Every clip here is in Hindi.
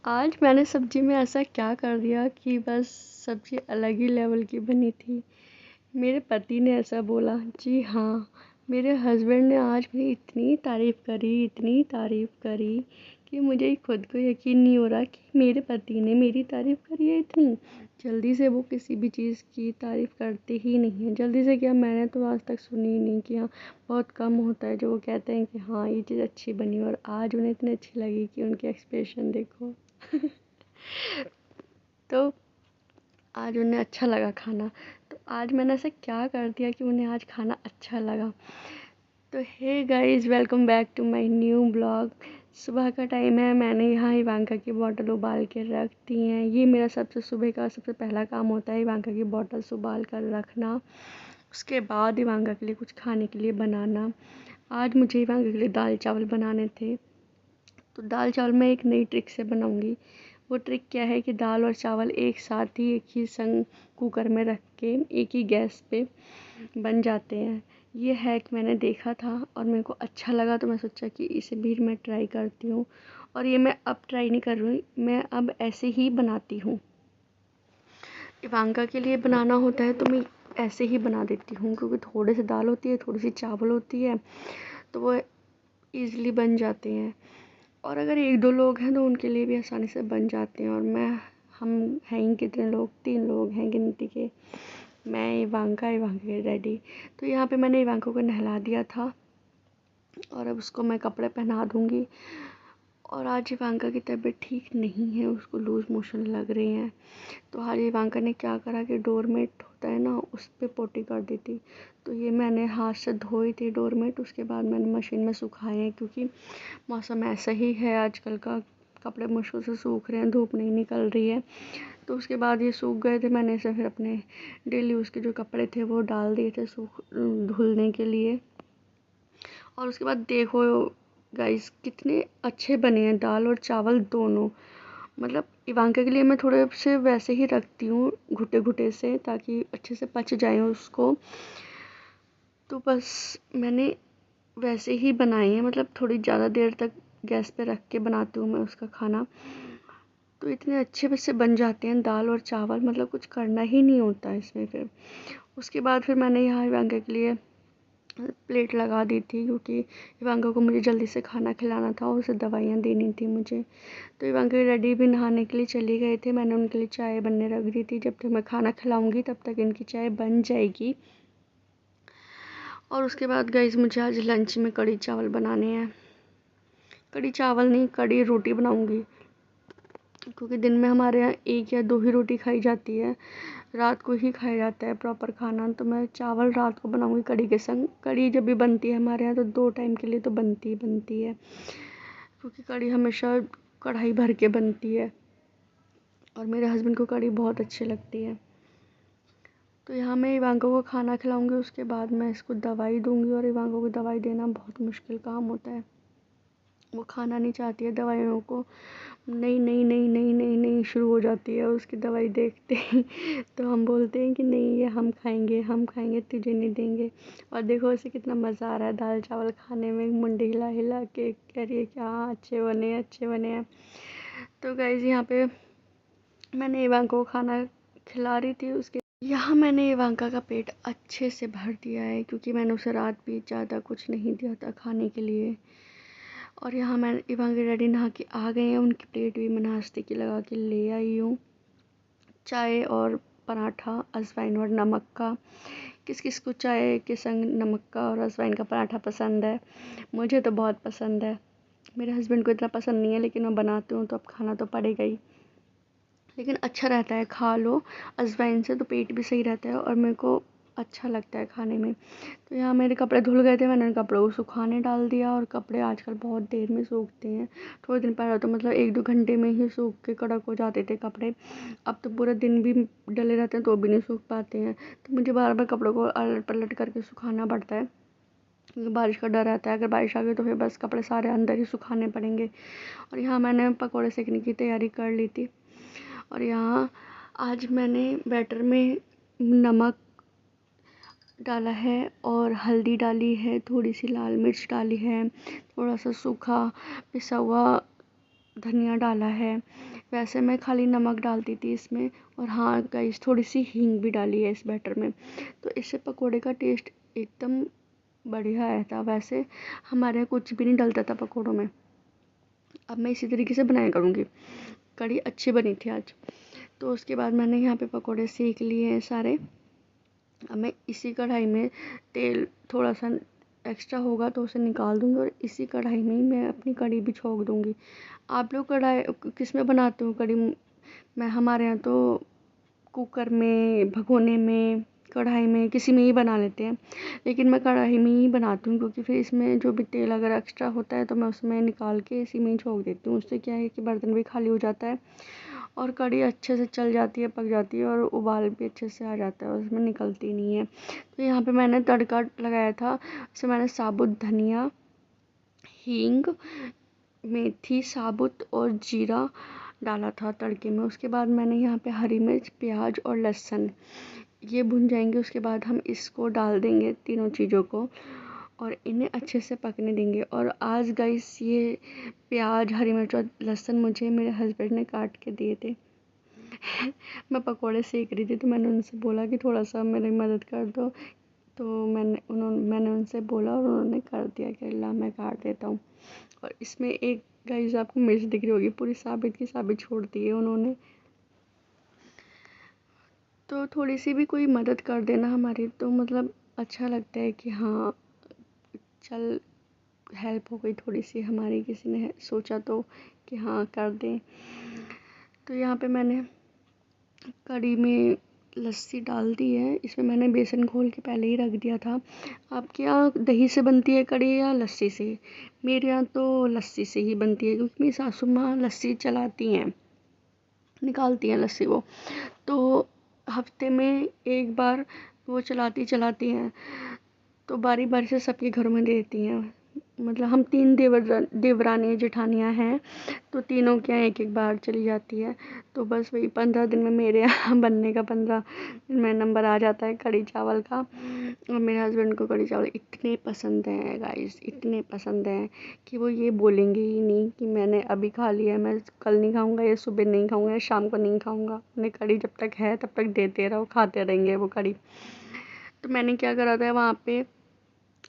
आज मैंने सब्ज़ी में ऐसा क्या कर दिया कि बस सब्ज़ी अलग ही लेवल की बनी थी। मेरे पति ने ऐसा बोला, जी हाँ, मेरे हस्बैंड ने आज मेरी इतनी तारीफ़ करी कि मुझे खुद को यकीन नहीं हो रहा कि मेरे पति ने मेरी तारीफ़ करी है इतनी। जल्दी से वो किसी भी चीज़ की तारीफ़ करते ही नहीं हैं। जल्दी से क्या, मैंने तो आज तक सुनी ही नहीं कि हाँ, बहुत कम होता है जो वो कहते हैं कि हाँ ये चीज़ अच्छी बनी, और आज उन्हें इतनी अच्छी लगी कि उनके एक्सप्रेशन देखो। तो आज उन्हें अच्छा लगा खाना। तो आज मैंने ऐसा क्या कर दिया कि उन्हें आज खाना अच्छा लगा। तो hey guys, welcome back to my new blog. सुबह का टाइम है, मैंने यहाँ इवांका की बॉटल उबाल के रख दी हैं। ये मेरा सुबह का सबसे पहला काम होता है, इवांका की बॉटल्स उबाल कर रखना। उसके बाद इवांका के लिए कुछ खाने के लिए बनाना। आज मुझे इवांका के लिए दाल चावल बनाने थे। तो दाल चावल मैं एक नई ट्रिक से बनाऊंगी। वो ट्रिक क्या है कि दाल और चावल एक साथ ही एक ही संग कुकर में रख के एक ही गैस पे बन जाते हैं। ये हैक मैंने देखा था और मेरे को अच्छा लगा, तो मैं सोचा कि इसे भी मैं ट्राई करती हूँ। और ये मैं अब ट्राई नहीं कर रही, मैं अब ऐसे ही बनाती हूँ। इवांका के लिए बनाना होता है तो मैं ऐसे ही बना देती हूँ, क्योंकि थोड़े से दाल होती है, थोड़ी सी चावल होती है, तो वो ईज़िली बन जाते हैं। और अगर 1-2 लोग हैं तो उनके लिए भी आसानी से बन जाते हैं। और हम हैं ही कितने लोग, 3 लोग हैं गिनती के, मैं, इवांका के डैडी। तो यहाँ पे मैंने इवांका को नहला दिया था और अब उसको मैं कपड़े पहना दूँगी। और आज इवांका की तबीयत ठीक नहीं है, उसको लूज़ मोशन लग रहे हैं। तो आज इवांका ने क्या करा कि डोरमेट होता है ना, उस पे पोटी कर दी थी। तो ये मैंने हाथ से धोई थी डोरमेट, उसके बाद मैंने मशीन में सुखाए हैं, क्योंकि मौसम ऐसा ही है आजकल का, कपड़े मुश्किल से सूख रहे हैं, धूप नहीं निकल रही है। तो उसके बाद ये सूख गए थे, मैंने इसे फिर अपने डेली यूज़ के जो कपड़े थे वो डाल दिए थे धुलने के लिए। और उसके बाद देखो गाइस, कितने अच्छे बने हैं दाल और चावल दोनों। मतलब इवांका के लिए मैं थोड़े से वैसे ही रखती हूँ, घुटे घुटे से, ताकि अच्छे से पच जाए उसको। तो बस मैंने वैसे ही बनाए हैं, मतलब थोड़ी ज़्यादा देर तक गैस पे रख के बनाती हूँ मैं उसका खाना। तो इतने अच्छे से बन जाते हैं दाल और चावल, मतलब कुछ करना ही नहीं होता इसमें। फिर उसके बाद फिर मैंने यहाँ इवांका के लिए प्लेट लगा दी थी, क्योंकि इवांका को मुझे जल्दी से खाना खिलाना था और उसे दवाइयाँ देनी थी मुझे। तो इवांका के डैडी भी नहाने के लिए चले गए थे, मैंने उनके लिए चाय बनने रख दी थी। जब तक मैं खाना खिलाऊंगी तब तक इनकी चाय बन जाएगी। और उसके बाद गाइस, मुझे आज लंच में कढ़ी चावल बनाने हैं। कढ़ी चावल नहीं, कढ़ी रोटी बनाऊंगी, क्योंकि दिन में हमारे यहाँ 1 या 2 ही रोटी खाई जाती है, रात को ही खाया जाता है प्रॉपर खाना। तो मैं चावल रात को बनाऊंगी कढ़ी के संग। कढ़ी जब भी बनती है हमारे यहाँ तो 2 टाइम के लिए तो बनती ही बनती है, क्योंकि कढ़ी हमेशा कढ़ाई भर के बनती है और मेरे हस्बैंड को कढ़ी बहुत अच्छी लगती है। तो यहाँ मैं इवांका को खाना खिलाऊंगी, उसके बाद मैं इसको दवाई दूंगी। और इवांका को दवाई देना बहुत मुश्किल काम होता है, वो खाना नहीं चाहती है दवाइयों को, नहीं नहीं नहीं नहीं नहीं नहीं शुरू हो जाती है उसकी दवाई देखते ही। तो हम बोलते हैं कि नहीं, ये हम खाएंगे, तुझे नहीं देंगे। और देखो उसे कितना मज़ा आ रहा है दाल चावल खाने में, मुंडी हिला हिला के कह रही है कि हाँ अच्छे बने हैं। तो गाइस, यहाँ पे मैंने इवांका को खाना खिला रही थी, उसके यहाँ मैंने इवांका का पेट अच्छे से भर दिया है, क्योंकि मैंने उसे रात भी ज़्यादा कुछ नहीं दिया था खाने के लिए। और यहाँ मैं इवांका के डैडी नहा के आ गए हैं, उनकी प्लेट भी मैं नाश्ते की लगा के ले आई हूँ। चाय और पराठा अजवाइन और नमक का। किस किस को चाय के संग नमक का और अजवाइन का पराठा पसंद है? मुझे तो बहुत पसंद है। मेरे हस्बैंड को इतना पसंद नहीं है, लेकिन मैं बनाती हूँ तो अब खाना तो पड़ेगा ही। लेकिन अच्छा रहता है, खा लो अजवाइन से तो पेट भी सही रहता है और मेरे को अच्छा लगता है खाने में। तो यहाँ मेरे कपड़े धुल गए थे, मैंने कपड़ों को सुखाने डाल दिया। और कपड़े आजकल बहुत देर में सूखते हैं, थोड़े दिन पहले तो मतलब 1-2 घंटे में ही सूख के कड़क हो जाते थे कपड़े। अब तो पूरा दिन भी डले रहते हैं तो भी नहीं सूख पाते हैं। तो मुझे बार बार कपड़ों को अलट पलट करके सुखाना पड़ता है, क्योंकि बारिश का डर रहता है। अगर बारिश आ गई तो फिर बस कपड़े सारे अंदर ही सुखाने पड़ेंगे। और यहाँ मैंने पकौड़े सेकने की तैयारी कर ली थी। और यहाँ आज मैंने बैटर में नमक डाला है और हल्दी डाली है, थोड़ी सी लाल मिर्च डाली है, थोड़ा सा सूखा पिसा हुआ धनिया डाला है। वैसे मैं खाली नमक डालती थी इसमें, और हाँ गाइस थोड़ी सी हींग भी डाली है इस बैटर में, तो इससे पकोड़े का टेस्ट एकदम बढ़िया आया था। वैसे हमारे यहाँ कुछ भी नहीं डलता था पकोड़ों में। अब मैं इसी तरीके से बनाया करूँगी। कढ़ी अच्छी बनी थी आज। तो उसके बाद मैंने यहाँ पे पकोड़े सेक लिए हैं सारे। अब मैं इसी कढ़ाई में तेल थोड़ा सा एक्स्ट्रा होगा तो उसे निकाल दूँगी, और इसी कढ़ाई में ही मैं अपनी कढ़ी भी छोंक दूँगी। आप लोग कढ़ाई किस में बनाते हो कढ़ी? मैं हमारे यहाँ तो कुकर में, भगोने में, कढ़ाई में, किसी में ही बना लेते हैं, लेकिन मैं कढ़ाई में ही बनाती हूँ, क्योंकि फिर इसमें जो भी तेल अगर एक्स्ट्रा होता है तो मैं उसमें निकाल के इसी में ही छोंक देती हूँ। उससे क्या है कि बर्तन भी खाली हो जाता है और कढ़ी अच्छे से चल जाती है, पक जाती है, और उबाल भी अच्छे से आ जाता है, उसमें निकलती नहीं है। तो यहाँ पे मैंने तड़का लगाया था। उसमें मैंने साबुत धनिया, हींग, मेथी साबुत और जीरा डाला था तड़के में। उसके बाद मैंने यहाँ पे हरी मिर्च, प्याज और लहसुन ये भुन जाएंगे। उसके बाद हम इसको डाल देंगे तीनों चीज़ों को, और इन्हें अच्छे से पकने देंगे। और आज गाइस ये प्याज, हरी मिर्च और लहसुन मुझे मेरे हस्बैंड ने काट के दिए थे। मैं पकोड़े सेक रही थी तो मैंने उनसे बोला कि थोड़ा सा मेरी मदद कर दो, तो मैंने उनसे बोला और उन्होंने कर दिया कि ला मैं काट देता हूँ। और इसमें एक गाइस आपको मिर्च दिख रही होगी, पूरी साबित की साबित छोड़ दी है उन्होंने। तो थोड़ी सी भी कोई मदद कर देना हमारी, तो मतलब अच्छा लगता है कि हाँ चल हेल्प हो गई थोड़ी सी हमारी, किसी ने सोचा तो कि हाँ कर दें। तो यहाँ पे मैंने कढ़ी में लस्सी डाल दी है। इसमें मैंने बेसन घोल के पहले ही रख दिया था। आपके यहाँ दही से बनती है कढ़ी या लस्सी से? मेरे यहाँ तो लस्सी से ही बनती है, क्योंकि मेरी सासू माँ लस्सी चलाती हैं, निकालती हैं लस्सी वो, तो हफ्ते में एक बार वो चलाती हैं, तो बारी बारी से सबके घरों में देती हैं। मतलब हम 3 देवरानी जेठानियाँ हैं, तो तीनों के यहाँ एक एक बार चली जाती है। तो बस वही 15 दिन में मेरे यहाँ बनने का 15 दिन में नंबर आ जाता है कढ़ी चावल का। और मेरे हस्बैंड को कढ़ी चावल इतने पसंद हैं गाइस, इतने पसंद हैं कि वो ये बोलेंगे ही नहीं कि मैंने अभी खा लिया है, मैं कल नहीं खाऊंगा, या सुबह नहीं खाऊंगा, या शाम को नहीं खाऊंगा। उन्हें कढ़ी जब तक है तब तक देते रहो, खाते रहेंगे वो कढ़ी। तो मैंने क्या करा था वहाँ पे,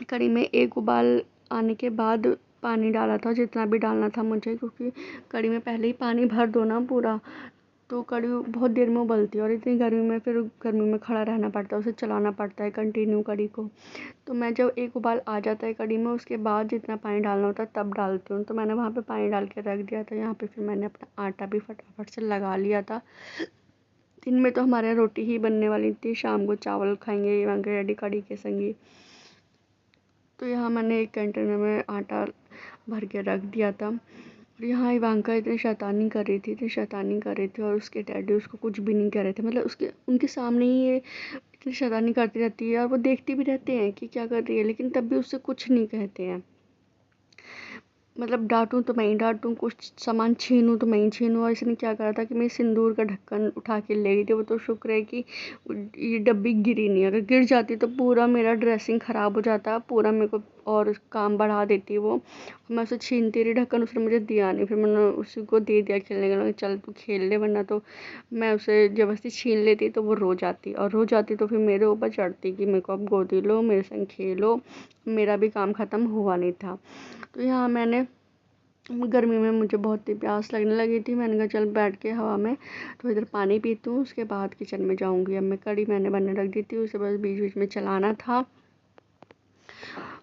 कढ़ी में एक उबाल आने के बाद पानी डाला था जितना भी डालना था मुझे, क्योंकि कढ़ी में पहले ही पानी भर दो ना पूरा, तो कढ़ी बहुत देर में उबलती है, और इतनी गर्मी में फिर गर्मी में खड़ा रहना पड़ता है, उसे चलाना पड़ता है कंटिन्यू कढ़ी को। तो मैं जब एक उबाल आ जाता है कढ़ी में, उसके बाद जितना पानी डालना होता है तब डालती हूँ। तो मैंने वहाँ पे पानी डाल के रख दिया था। यहाँ पे फिर मैंने अपना आटा भी फटाफट से लगा लिया था। दिन में तो हमारे यहाँ रोटी ही बनने वाली थी, शाम को चावल खाएंगे वहाँ रेडी कढ़ी के संगी। तो यहाँ मैंने एक कंटेनर में आटा भर के रख दिया था। और यहाँ इवांका इतनी शैतानी कर रही थी, और उसके डैडी उसको कुछ भी नहीं कह रहे थे। मतलब उनके सामने ही ये इतनी शैतानी करती रहती है, और वो देखते भी रहते हैं कि क्या कर रही है, लेकिन तब भी उससे कुछ नहीं कहते हैं। मतलब डांटूं तो मैं ही डांटूं, कुछ सामान छीनूं तो मैं ही छीनूं। और इसने क्या करा था कि मेरे सिंदूर का ढक्कन उठा के ले गई थी। वो तो शुक्र है कि ये डब्बी गिरी नहीं, अगर गिर जाती तो पूरा मेरा ड्रेसिंग ख़राब हो जाता, पूरा मेरे को और काम बढ़ा देती वो। मैं उसे छीनती रही ढक्कन, उसने मुझे दिया नहीं। फिर मैंने उसी को दे दिया खेलने के लिए, चल तू खेल ले, वरना तो मैं उसे ज़बरदस्ती छीन लेती तो वो रो जाती, और रो जाती तो फिर मेरे ऊपर चढ़ती कि मेरे को अब गोदी लो, मेरे संग खेलो। मेरा भी काम ख़त्म हुआ नहीं था। तो यहाँ मैंने गर्मी में मुझे बहुत ही प्यास लगने लगी थी। मैंने कहा चल बैठ के हवा में तो इधर पानी पीती हूँ, उसके बाद किचन में जाऊँगी। अब मैं कढ़ी मैंने बनने रख दी थी, उसे बस बीच बीच में चलाना था।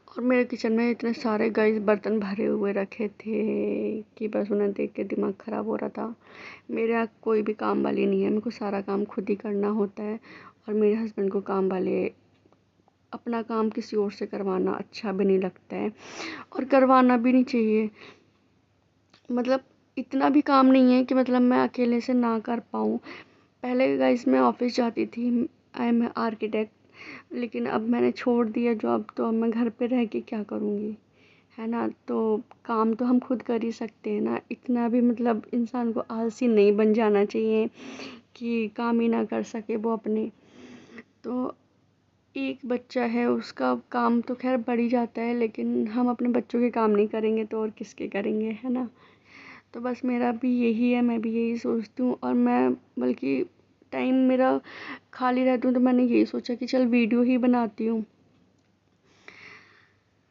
और मेरे किचन में इतने सारे गाइस बर्तन भरे हुए रखे थे कि बस उन्हें देख के दिमाग ख़राब हो रहा था। मेरे यहाँ कोई भी काम वाली नहीं है, मेरे को सारा काम खुद ही करना होता है। और मेरे हस्बैंड को काम वाले, अपना काम किसी और से करवाना अच्छा भी नहीं लगता है, और करवाना भी नहीं चाहिए। मतलब इतना भी काम नहीं है कि मतलब मैं अकेले से ना कर पाऊँ। पहले गाइस मैं ऑफिस जाती थी, आई एम आर्किटेक्ट, लेकिन अब मैंने छोड़ दिया जॉब, तो अब मैं घर पे रह के क्या करूँगी, है ना। तो काम तो हम खुद कर ही सकते हैं ना, इतना भी मतलब इंसान को आलसी नहीं बन जाना चाहिए कि काम ही ना कर सके वो अपने। तो एक बच्चा है, उसका काम तो खैर बढ़ ही जाता है, लेकिन हम अपने बच्चों के काम नहीं करेंगे तो और किसके करेंगे, है ना। तो बस मेरा भी यही है, मैं भी यही सोचती हूँ। और मैं बल्कि टाइम मेरा खाली रहती हूँ तो मैंने यही सोचा कि चल वीडियो ही बनाती हूँ।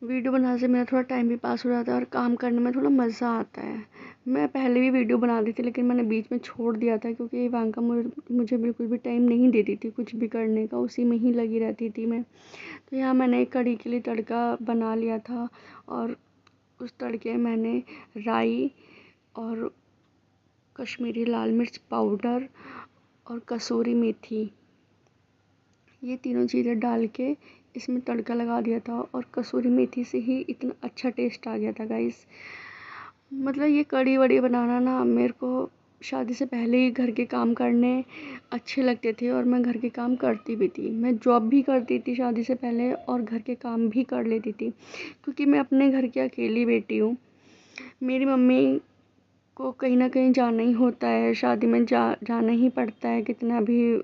वीडियो बनाने से मेरा थोड़ा टाइम भी पास हो जाता है और काम करने में थोड़ा मज़ा आता है। मैं पहले भी वीडियो बनाती थी लेकिन मैंने बीच में छोड़ दिया था क्योंकि इवांका मुझे बिल्कुल भी टाइम नहीं देती थी कुछ भी करने का, उसी में ही लगी रहती थी मैं। तो यहाँ मैंने कढ़ी के लिए तड़का बना लिया था और उस तड़के में मैंने राई और कश्मीरी लाल मिर्च पाउडर और कसूरी मेथी, ये तीनों चीज़ें डाल के इसमें तड़का लगा दिया था। और कसूरी मेथी से ही इतना अच्छा टेस्ट आ गया था गाइस। मतलब ये कढ़ी वड़ी बनाना ना मेरे को शादी से पहले ही घर के काम करने अच्छे लगते थे और मैं घर के काम करती भी थी। मैं जॉब भी करती थी शादी से पहले और घर के काम भी कर लेती थी क्योंकि मैं अपने घर की अकेली बेटी हूँ। मेरी मम्मी को कहीं ना कहीं जाना ही होता है, शादी में जाना ही पड़ता है, कितना भी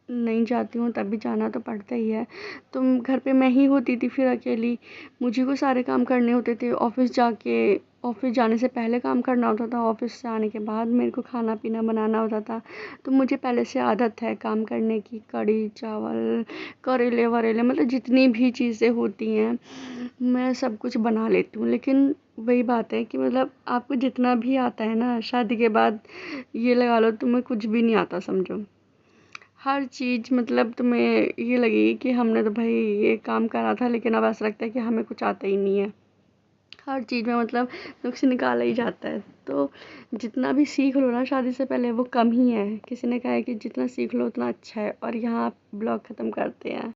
नहीं जाती हूँ तब भी जाना तो पड़ता ही है। तो घर पे मैं ही होती थी फिर अकेली, मुझे को सारे काम करने होते थे। ऑफिस जाने से पहले काम करना होता था, ऑफिस से आने के बाद मेरे को खाना पीना बनाना होता था। तो मुझे पहले से आदत है काम करने की। कढ़ी चावल करेले वरेले मतलब जितनी भी चीज़ें होती हैं मैं सब कुछ बना लेती हूँ। लेकिन वही बात है कि मतलब आपको जितना भी आता है ना शादी के बाद ये लगा लो तुम्हें कुछ भी नहीं आता समझो। हर चीज़ मतलब तुम्हें ये लगेगी कि हमने तो भाई ये काम करा था लेकिन अब ऐसा लगता है कि हमें कुछ आता ही नहीं है। हर चीज़ में मतलब नुक्स निकाला ही जाता है। तो जितना भी सीख लो ना शादी से पहले वो कम ही है। किसी ने कहा है कि जितना सीख लो उतना अच्छा है। और यहाँ ब्लॉग ख़त्म करते हैं।